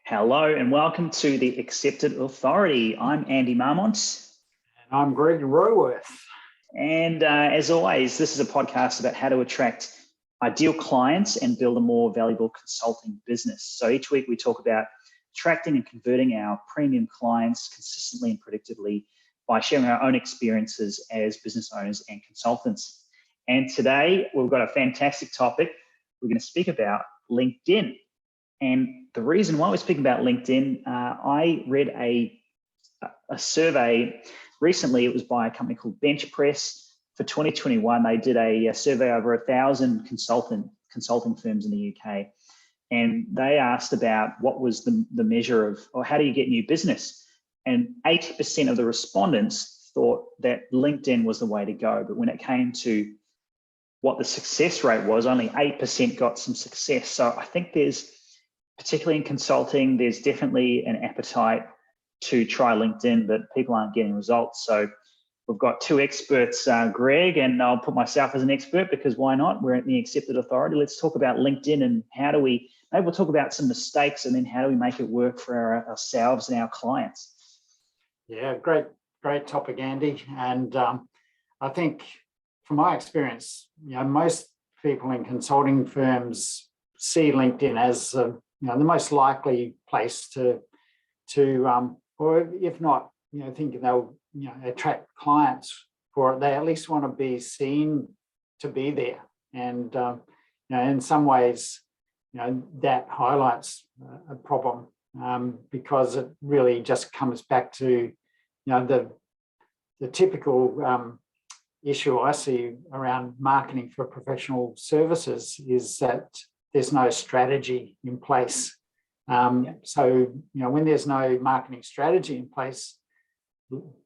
Hello and welcome to the Accepted Authority. I'm Andy Marmont. And I'm Greg Roworth. And as always, this is a podcast about how to attract ideal clients and build a more valuable consulting business. So each week we talk about attracting and converting our premium clients consistently and predictably by sharing our own experiences as business owners and consultants. And today we've got a fantastic topic. We're going to speak about LinkedIn. And the reason why we're speaking about LinkedIn, I read a survey recently. It was by a company called Bench Press for 2021. They did a survey over 1,000 consulting firms in the UK. And they asked about what was the measure of, or how do you get new business? And 80% of the respondents thought that LinkedIn was the way to go. But when it came to what the success rate was, only 8% got some success. So I think particularly in consulting, there's definitely an appetite to try LinkedIn, but people aren't getting results. So we've got two experts, Greg, and I'll put myself as an expert because why not? We're at the Accepted Authority. Let's talk about LinkedIn and maybe we'll talk about some mistakes and then how do we make it work for ourselves and our clients. Yeah, great topic, Andy. And I think from my experience, most people in consulting firms see LinkedIn as the most likely place to or if not, thinking they'll, attract clients for it. They at least want to be seen to be there. And, in some ways, that highlights a problem because it really just comes back to, the typical issue I see around marketing for professional services is that there's no strategy in place. So, when there's no marketing strategy in place,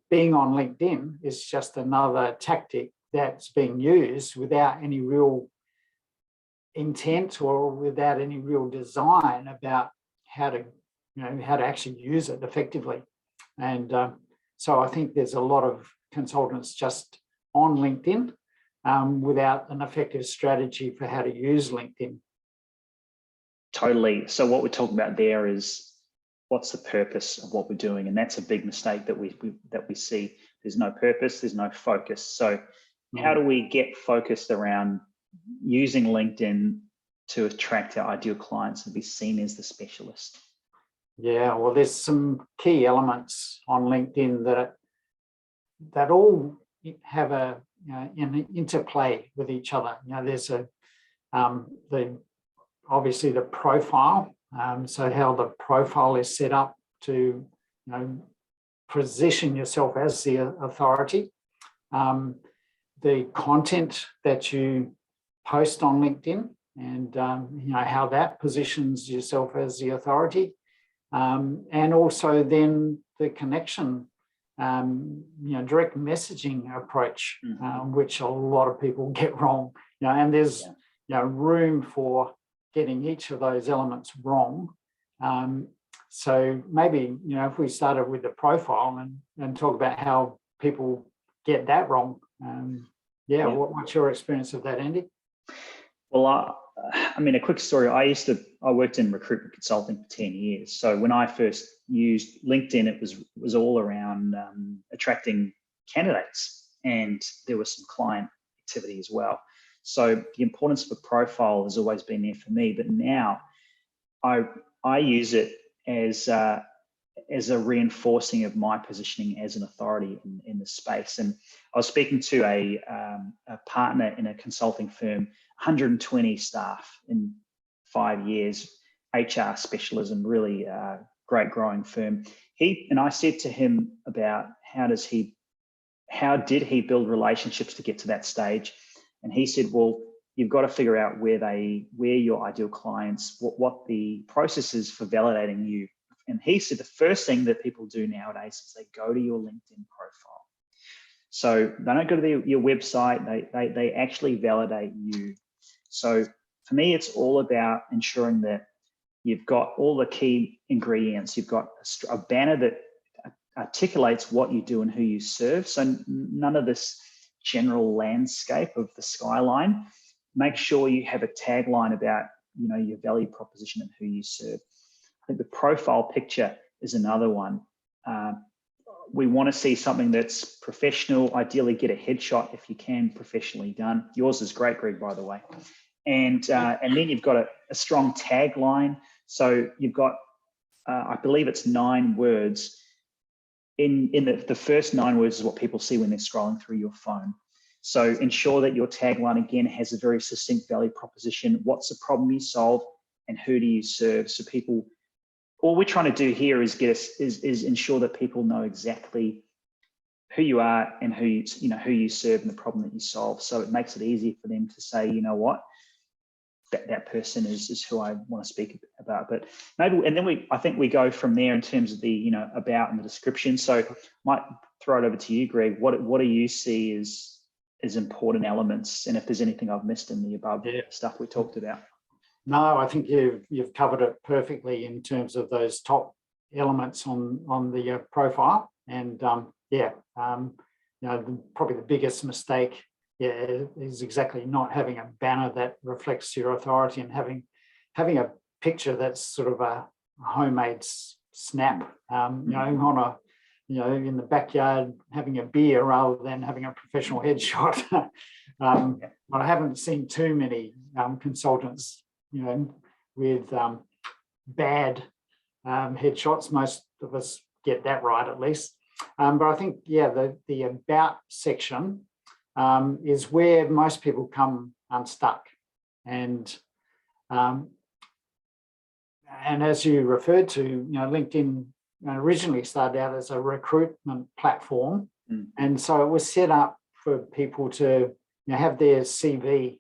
being on LinkedIn is just another tactic that's being used without any real intent or without any real design about how to actually use it effectively. And so I think there's a lot of consultants just on LinkedIn without an effective strategy for how to use LinkedIn. Totally. So what we're talking about there is what's the purpose of what we're doing, and that's a big mistake that we see. There's no purpose, there's no focus. So how do we get focused around using LinkedIn to attract our ideal clients and be seen as the specialist? Yeah, well, there's some key elements on LinkedIn that all have an interplay with each other. There's obviously the profile, so how the profile is set up to position yourself as the authority, the content that you post on LinkedIn and how that positions yourself as the authority, and also then the connection, direct messaging approach, which a lot of people get wrong, and there's room for getting each of those elements wrong. So maybe, if we started with the profile and talk about how people get that wrong. What's your experience of that, Andy? Well, a quick story. I worked in recruitment consulting for 10 years. So when I first used LinkedIn, it was all around attracting candidates, and there was some client activity as well. So the importance of a profile has always been there for me, but now I use it as a reinforcing of my positioning as an authority in the space. And I was speaking to a partner in a consulting firm, 120 staff in 5 years, HR specialism, really great growing firm. I said to him about how did he build relationships to get to that stage? And he said, well, you've got to figure out where your ideal clients, what the process is for validating you. And he said the first thing that people do nowadays is they go to your LinkedIn profile. So they don't go to your website, they actually validate you. So for me, it's all about ensuring that you've got all the key ingredients. You've got a banner that articulates what you do and who you serve. So none of this general landscape of the skyline. Make sure you have a tagline about your value proposition and who you serve. I think the profile picture is another one. We want to see something that's professional. Ideally, get a headshot if you can, professionally done. Yours is great, Greg, by the way. And then you've got a strong tagline. So you've got, I believe it's 9 words. In the first 9 words is what people see when they're scrolling through your phone. So ensure that your tagline, again, has a very succinct value proposition. What's the problem you solve and who do you serve? So people, all we're trying to do here is is ensure that people know exactly who you are and who you serve and the problem that you solve. So it makes it easier for them to say, you know what, that person is who I want to speak about. But maybe, and then I think we go from there in terms of the about and the description. So might throw it over to you, Greg. What do you see as important elements, and if there's anything I've missed in the above stuff we talked about? No, I think you've covered it perfectly in terms of those top elements on the profile. And probably the biggest mistake is exactly not having a banner that reflects your authority, and having a picture that's sort of a homemade snap, on a in the backyard having a beer rather than having a professional headshot. I haven't seen too many consultants with bad headshots. Most of us get that right, at least. But I think, the about section is where most people come unstuck. And as you referred to, LinkedIn originally started out as a recruitment platform. And so it was set up for people to have their CV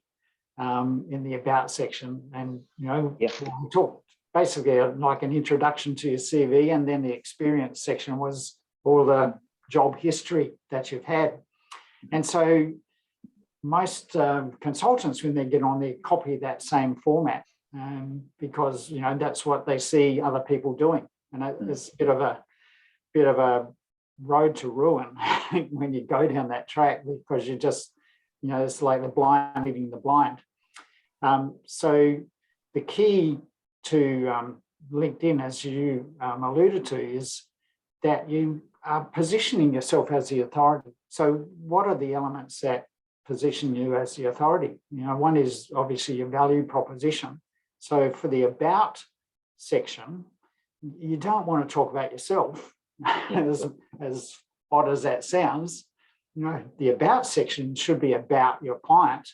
in the about section, and we talked basically like an introduction to your CV, and then the experience section was all the job history that you've had. And so most consultants, when they get on there, copy that same format because that's what they see other people doing, and it's a bit of a road to ruin when you go down that track, because you just it's like the blind leading the blind. So the key to LinkedIn, as you alluded to, is that you are positioning yourself as the authority. So what are the elements that position you as the authority? One is obviously your value proposition. So for the about section, you don't want to talk about yourself, as odd as that sounds. The about section should be about your client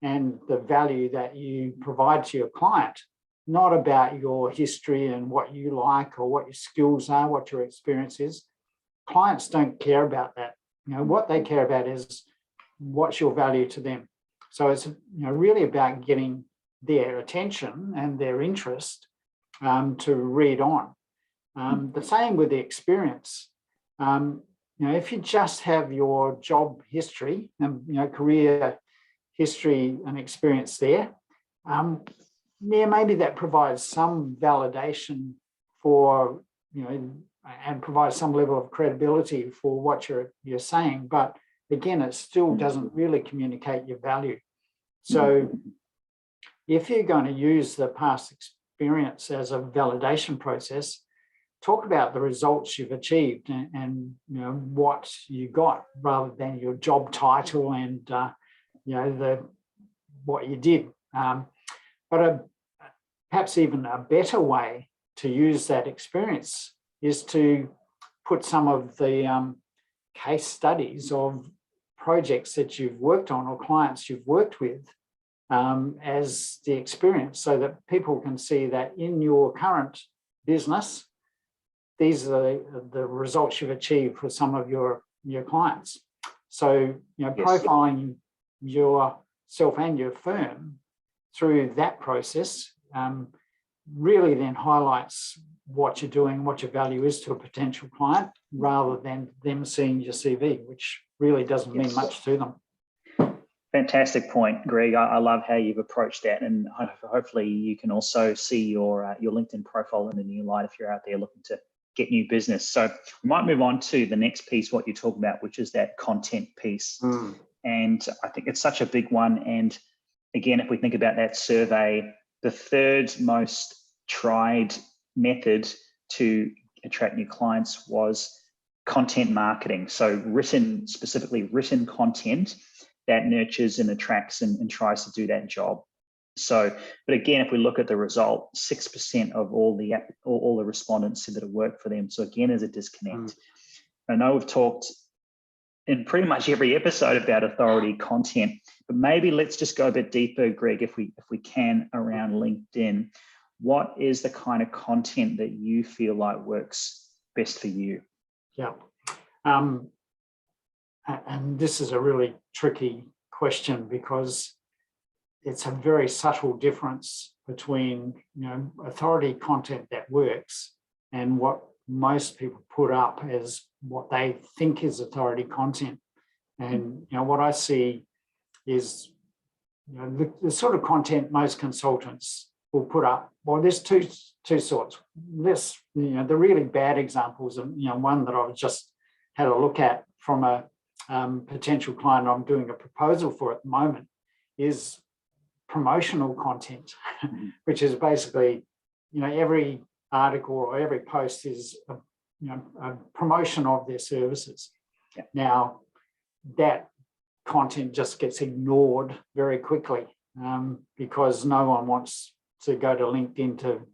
and the value that you provide to your client, not about your history and what you like or what your skills are, what your experience is. Clients don't care about that. What they care about is what's your value to them. So it's really about getting their attention and their interest to read on. The same with the experience. If you just have your job history and career history and experience there, maybe that provides some validation for and provides some level of credibility for what you're saying. But again, it still doesn't really communicate your value. So if you're going to use the past experience as a validation process, talk about the results you've achieved and what you got, rather than your job title and what you did. But perhaps even a better way to use that experience is to put some of the case studies of projects that you've worked on or clients you've worked with as the experience, so that people can see that in your current business, these are the results you've achieved for some of your clients. So, profiling yourself and your firm through that process really then highlights what you're doing, what your value is to a potential client, rather than them seeing your CV, which really doesn't mean much to them. Fantastic point, Greg. I love how you've approached that, and hopefully you can also see your LinkedIn profile in a new light if you're out there looking to get new business. So we might move on to the next piece, what you talk about, which is that content piece. And I think it's such a big one. And again, if we think about that survey, the third most tried method to attract new clients was content marketing. So specifically written content that nurtures and attracts and tries to do that job. So, but again, if we look at the result, 6% of all the respondents said that it worked for them. So again, there's a disconnect. I know we've talked in pretty much every episode about authority content, but maybe let's just go a bit deeper, Greg, if we can, around LinkedIn. What is the kind of content that you feel like works best for you? Yeah. And this is a really tricky question because it's a very subtle difference between, authority content that works and what most people put up as what they think is authority content. And, what I see is, the sort of content most consultants will put up. Well, there's two sorts. This, the really bad examples, and one that I've just had a look at from a potential client I'm doing a proposal for at the moment, is promotional content, which is basically, every article or every post is a promotion of their services. Yeah. Now, that content just gets ignored very quickly because no one wants to go to LinkedIn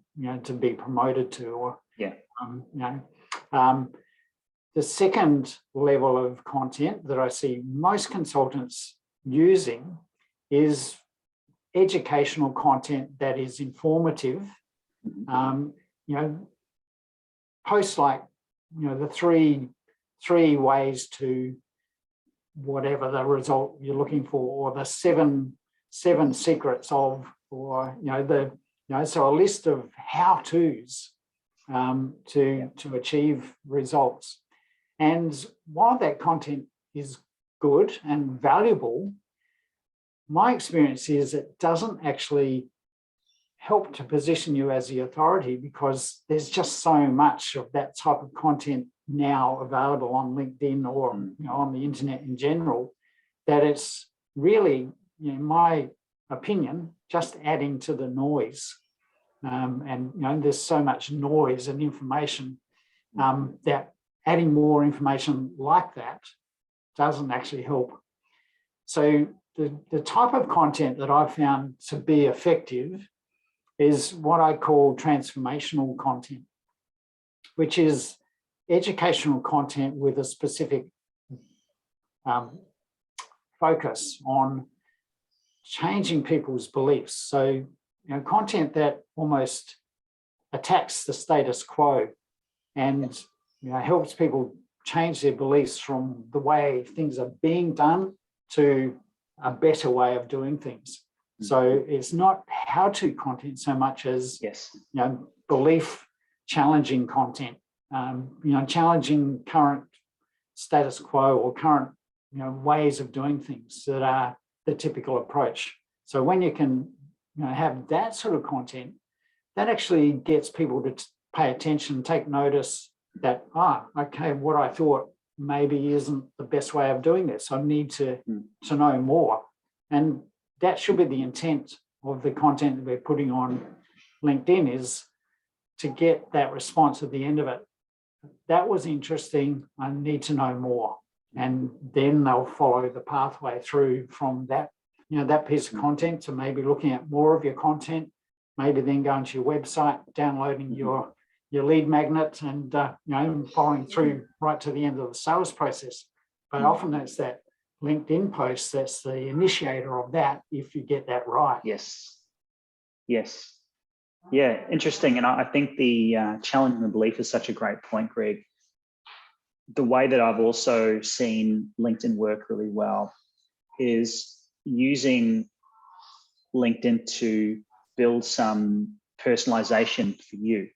to be promoted to, or the second level of content that I see most consultants using is educational content that is informative. Posts like, the three ways to whatever the result you're looking for, or the seven secrets of, or so a list of how-tos to achieve results. And while that content is good and valuable, my experience is it doesn't actually help to position you as the authority, because there's just so much of that type of content now available on LinkedIn or on the internet in general, that it's really, in my opinion, just adding to the noise. And there's so much noise and information that adding more information like that doesn't actually help. So the type of content that I've found to be effective is what I call transformational content, which is educational content with a specific focus on changing people's beliefs. So, content that almost attacks the status quo and helps people change their beliefs from the way things are being done to a better way of doing things. So it's not how-to content so much as belief challenging content, challenging current status quo or current ways of doing things that are the typical approach. So when you can have that sort of content, that actually gets people to pay attention, take notice that, okay, what I thought maybe isn't the best way of doing this. I need to know more. And that should be the intent of the content that we're putting on LinkedIn, is to get that response at the end of it. That was interesting. I need to know more. And then they'll follow the pathway through from that, that piece of content to maybe looking at more of your content, maybe then going to your website, downloading your lead magnet and, following through right to the end of the sales process. But often it's that LinkedIn post that's the initiator of that, if you get that right. Yes. Yeah, interesting. And I think the challenge and the belief is such a great point, Greg. The way that I've also seen LinkedIn work really well is using LinkedIn to build some personalization for you.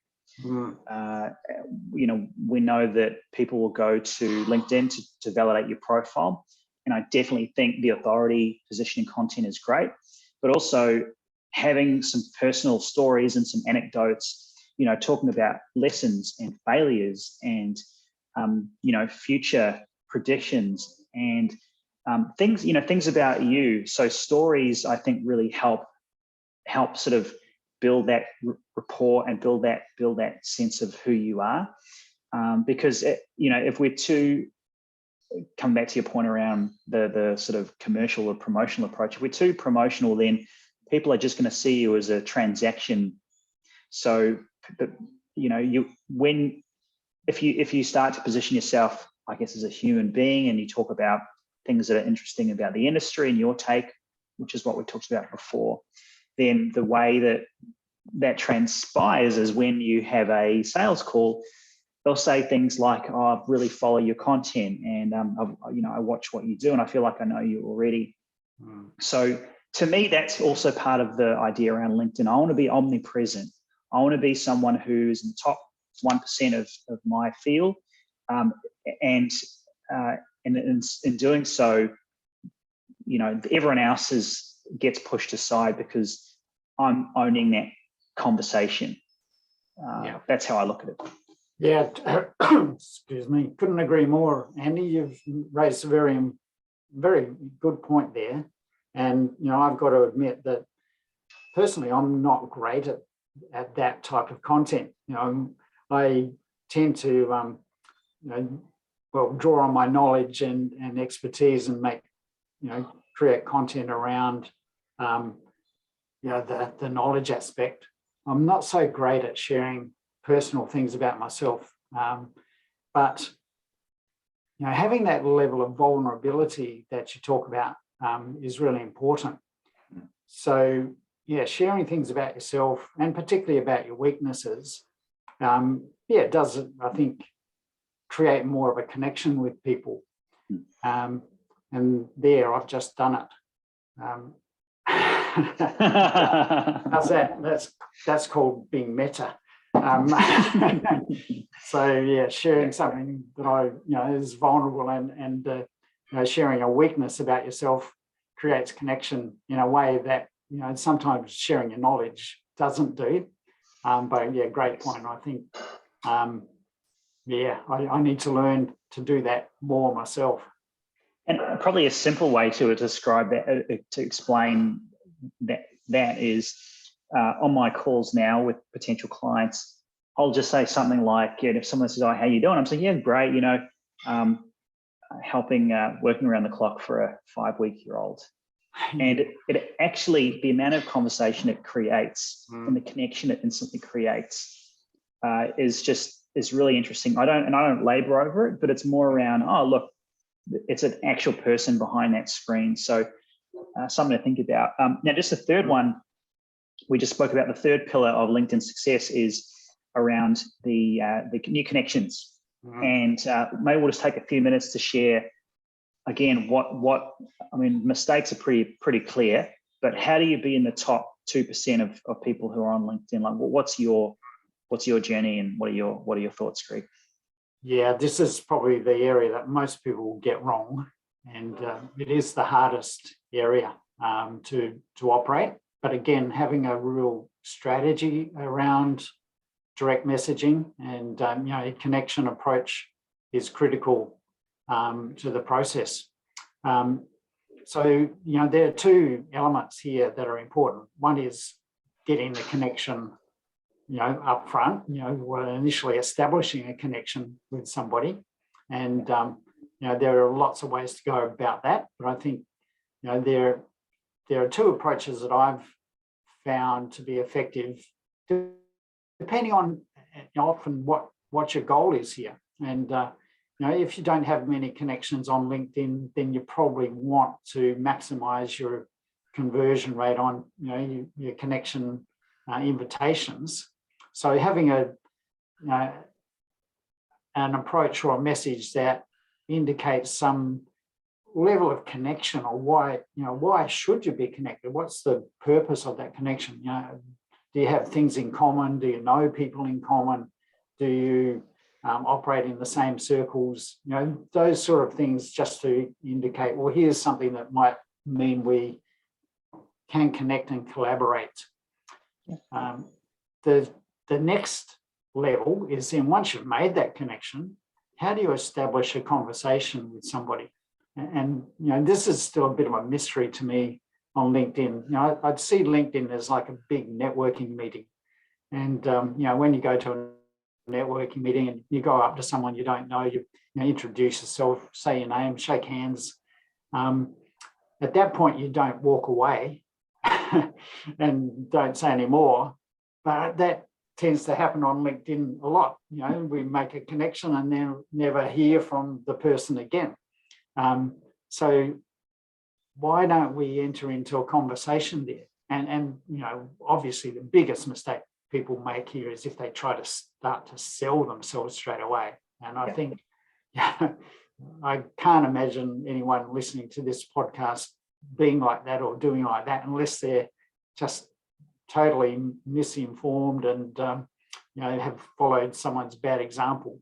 We know that people will go to LinkedIn to validate your profile. And I definitely think the authority positioning content is great, but also having some personal stories and some anecdotes, talking about lessons and failures and, future predictions and things about you. So stories, I think, really help sort of build that rapport and build that sense of who you are. Because if we're too, come back to your point around the sort of commercial or promotional approach, if we're too promotional, then people are just going to see you as a transaction. So, if you start to position yourself, I guess, as a human being, and you talk about things that are interesting about the industry and your take, which is what we talked about before, then the way that transpires is when you have a sales call, they'll say things like, "Oh, I really follow your content, and I watch what you do, and I feel like I know you already." So to me, that's also part of the idea around LinkedIn. I want to be omnipresent. I want to be someone who's in the top 1% of my field, and in doing so, everyone else gets pushed aside because I'm owning that conversation. That's how I look at it. Yeah, excuse me. Couldn't agree more, Andy. You've raised a very, very good point there. And, I've got to admit that personally, I'm not great at that type of content. I tend to, draw on my knowledge and expertise and create content around, the knowledge aspect. I'm not so great at sharing personal things about myself, but having that level of vulnerability that you talk about is really important. So sharing things about yourself, and particularly about your weaknesses, it does, I think, create more of a connection with people. And there, I've just done it. How's that? That's called being meta. Sharing something that is vulnerable and sharing a weakness about yourself creates connection in a way that sometimes sharing your knowledge doesn't do. Great point. I think I need to learn to do that more myself. And probably a simple way to describe that, to explain that is, on my calls now with potential clients, I'll just say something like, if someone says, "Oh, how you doing?" I'm saying, "Yeah, great. Helping, working around the clock for a 5-week-old." And it actually, the amount of conversation it creates and the connection it instantly creates is really interesting. I don't labor over it, but it's more around, oh, look, it's an actual person behind that screen. So something to think about. Now, just the third one, we just spoke about. The third pillar of LinkedIn success is around the new connections. And maybe we'll just take a few minutes to share again mistakes are pretty clear, but how do you be in the top 2% of people who are on LinkedIn? Like, what's your journey, and what are your thoughts, Greg? Yeah, this is probably the area that most people get wrong, and it is the hardest area to operate. But again, having a real strategy around direct messaging and a connection approach is critical to the process. So there are two elements here that are important. One is getting the connection up front, initially establishing a connection with somebody. And, there are lots of ways to go about that. But I think, there are two approaches that I've found to be effective, depending on often what your goal is here. And, if you don't have many connections on LinkedIn, then you probably want to maximize your conversion rate on, your connection invitations. So having an approach or a message that indicates some level of connection, or why should you be connected? What's the purpose of that connection? Do you have things in common? Do you know people in common? Do you operate in the same circles? Those sort of things, just to indicate, well, here's something that might mean we can connect and collaborate. The next level is then, once you've made that connection, how do you establish a conversation with somebody? And this is still a bit of a mystery to me on LinkedIn. You know, I'd see LinkedIn as like a big networking meeting. And, you know, when you go to a networking meeting and you go up to someone you don't know, you introduce yourself, say your name, shake hands. At that point, you don't walk away and don't say any more. But that tends to happen on LinkedIn a lot. You know, we make a connection and then never hear from the person again. So why don't we enter into a conversation there? And you know, obviously the biggest mistake people make here is if they try to start to sell themselves straight away. And I think, yeah, I can't imagine anyone listening to this podcast being like that or doing like that unless they're just totally misinformed and you know, have followed someone's bad example.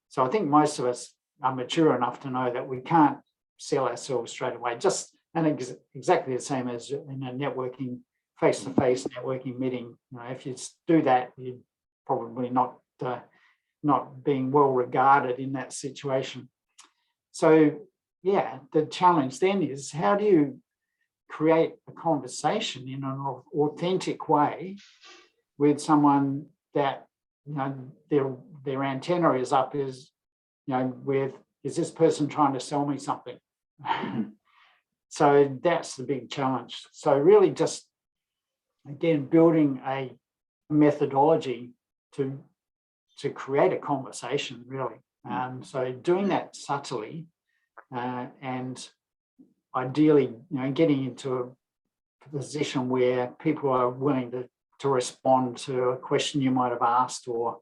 So I think most of us are mature enough to know that we can't sell ourselves straight away. Exactly the same as in a networking, face-to-face networking meeting. You know, if you do that, you're probably not being well regarded in that situation. So yeah, the challenge then is, how do you create a conversation in an authentic way with someone that, you know, their antenna is up, is, you know, with, is this person trying to sell me something? So that's the big challenge. So really just, again, building a methodology to create a conversation, really. So doing that subtly and ideally, you know, getting into a position where people are willing to respond to a question you might have asked, or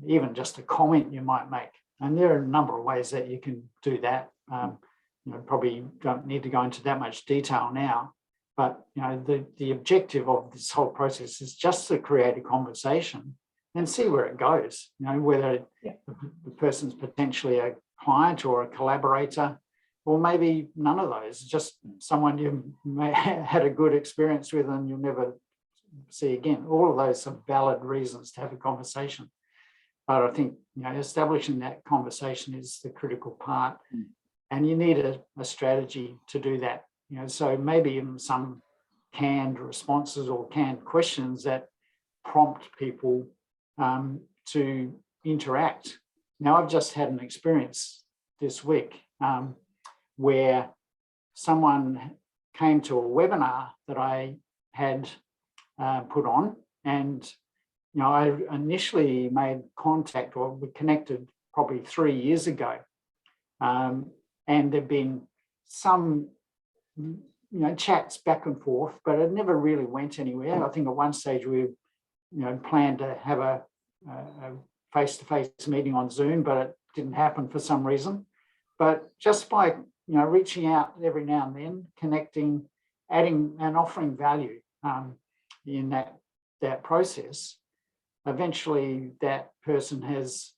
even just a comment you might make. And there are a number of ways that you can do that. You know, probably don't need to go into that much detail now, but you know, the objective of this whole process is just to create a conversation and see where it goes. You know, whether the person's potentially a client or a collaborator, or maybe none of those, just someone you may had a good experience with and you'll never see again. All of those are valid reasons to have a conversation. But I think, you know, establishing that conversation is the critical part. And you need a strategy to do that. You know, so maybe even some canned responses or canned questions that prompt people to interact. Now, I've just had an experience this week where someone came to a webinar that I had put on, and you know, I initially made contact, or we connected probably 3 years ago. And there've been some, you know, chats back and forth, but it never really went anywhere. I think at one stage we, you know, planned to have a face-to-face meeting on Zoom, but it didn't happen for some reason. But just by, you know, reaching out every now and then, connecting, adding and offering value in that process, eventually that person has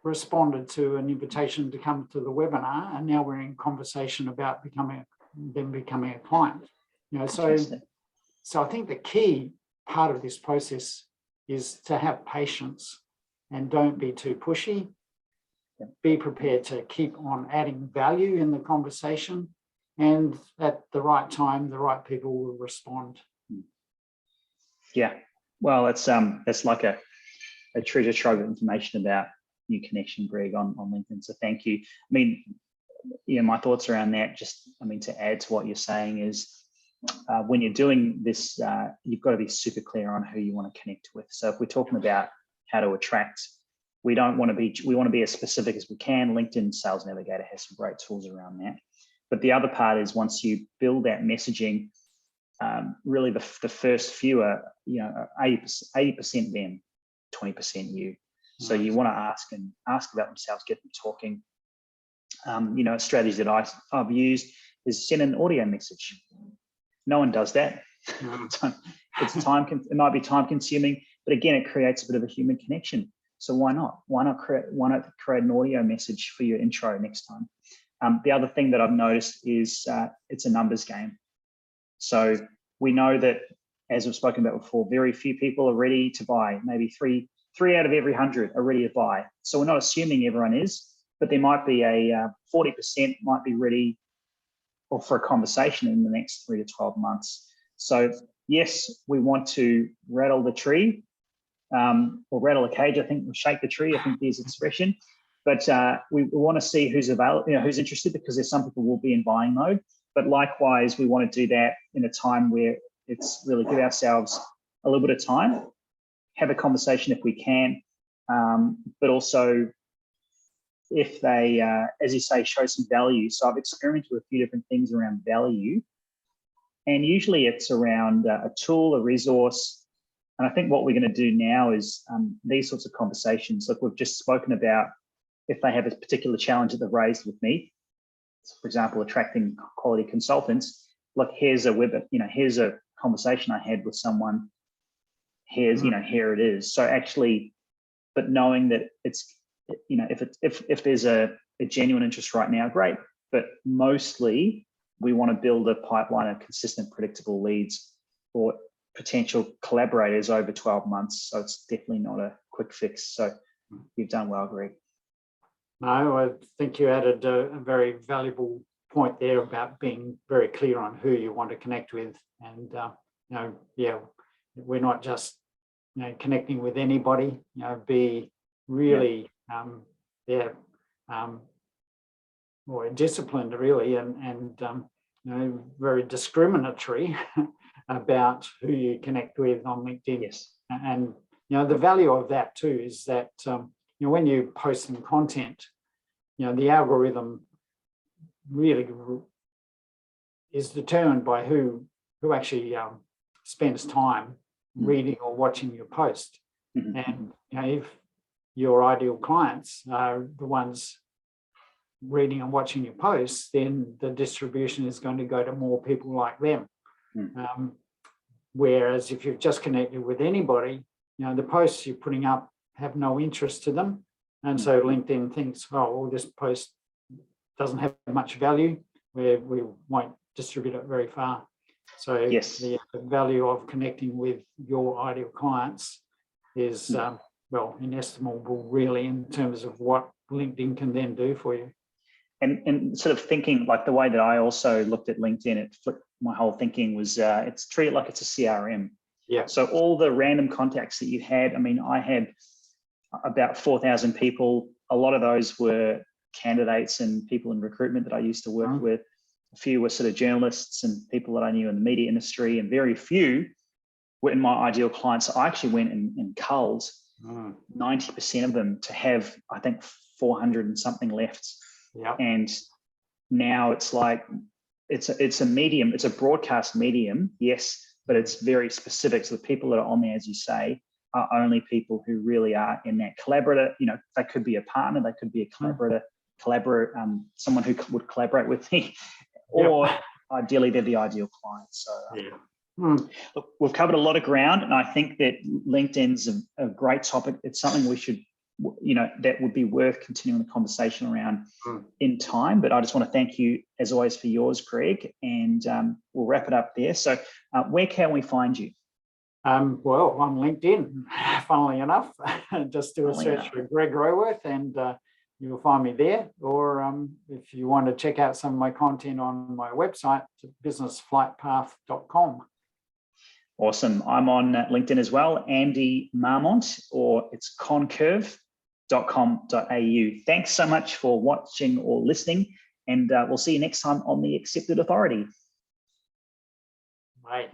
responded to an invitation to come to the webinar, and now we're in conversation about becoming a client. You know, so I think the key part of this process is to have patience and don't be too pushy. Be prepared to keep on adding value in the conversation, and at the right time, the right people will respond. Yeah, well, it's like a treasure trove of information about new connection, Greg, on LinkedIn. So thank you. I mean, yeah, my thoughts around that, just, I mean, to add to what you're saying is, when you're doing this, you've got to be super clear on who you want to connect with. So if we're talking about how to attract, we want to be as specific as we can. LinkedIn Sales Navigator has some great tools around that. But the other part is, once you build that messaging, really the first few are, you know, 80% them, 20% you. So you want to ask about themselves, get them talking. You know, a strategy that I've used is send an audio message. No one does that. It might be time consuming, but again, it creates a bit of a human connection. So why not? Why not create an audio message for your intro next time? The other thing that I've noticed is it's a numbers game. So we know that, as we've spoken about before, very few people are ready to buy. Maybe three out of every 100 are ready to buy. So we're not assuming everyone is, but there might be 40% might be ready or for a conversation in the next 3 to 12 months. So yes, we want to rattle the tree, or rattle a cage, I think, or shake the tree, I think there's expression. But we want to see who's available, who's interested, because there's some people will be in buying mode. But likewise, we want to do that in a time where it's really give ourselves a little bit of time, have a conversation if we can, but also if they, as you say, show some value. So I've experimented with a few different things around value, and usually it's around a tool, a resource. And I think what we're going to do now is these sorts of conversations. Like we've just spoken about, if they have a particular challenge that they've raised with me, for example, attracting quality consultants. Look, here's a here's a conversation I had with someone. Here's, here it is. So actually, but knowing that it's, if there's a genuine interest right now, great. But mostly we want to build a pipeline of consistent, predictable leads or potential collaborators over 12 months. So it's definitely not a quick fix. So you've done well, Greg. No, I think you added a very valuable point there about being very clear on who you want to connect with. And, we're not just, connecting with anybody, be really, more disciplined really, and very discriminatory about who you connect with on LinkedIn. Yes. And, the value of that too is that, when you post some content, the algorithm really is determined by who actually spends time reading or watching your post. Mm-hmm. And if your ideal clients are the ones reading and watching your posts, then the distribution is going to go to more people like them. Mm-hmm. Whereas if you've just connected with anybody, the posts you're putting up have no interest to them. And so LinkedIn thinks, oh, well, this post doesn't have much value, we won't distribute it very far. So yes, the value of connecting with your ideal clients is, inestimable really in terms of what LinkedIn can then do for you. And sort of thinking like the way that I also looked at LinkedIn, it flipped my whole thinking was it's treated like it's a CRM. Yeah. So all the random contacts that you had, I had about 4,000 people. A lot of those were candidates and people in recruitment that I used to work with. A few were sort of journalists and people that I knew in the media industry, and very few were in my ideal clients. I actually went and culled 90% of them to have, I think, 400 and something left. Yeah. And now it's like, it's a medium, it's a broadcast medium, yes, but it's very specific. So the people that are on there, as you say, are only people who really are in that collaborator. They could be a partner, they could be a collaborator, someone who would collaborate with me, or ideally they're the ideal client. So look, we've covered a lot of ground, and I think that LinkedIn's a great topic. It's something we should, that would be worth continuing the conversation around in time. But I just want to thank you as always for yours, Greg, and we'll wrap it up there. So where can we find you? Well, on LinkedIn, funnily enough, just do a search for Greg Roworth and you'll find me there. Or if you want to check out some of my content on my website, businessflightpath.com. Awesome. I'm on LinkedIn as well, Andy Marmont, or it's concurve.com.au. Thanks so much for watching or listening, and we'll see you next time on The Accepted Authority. Right.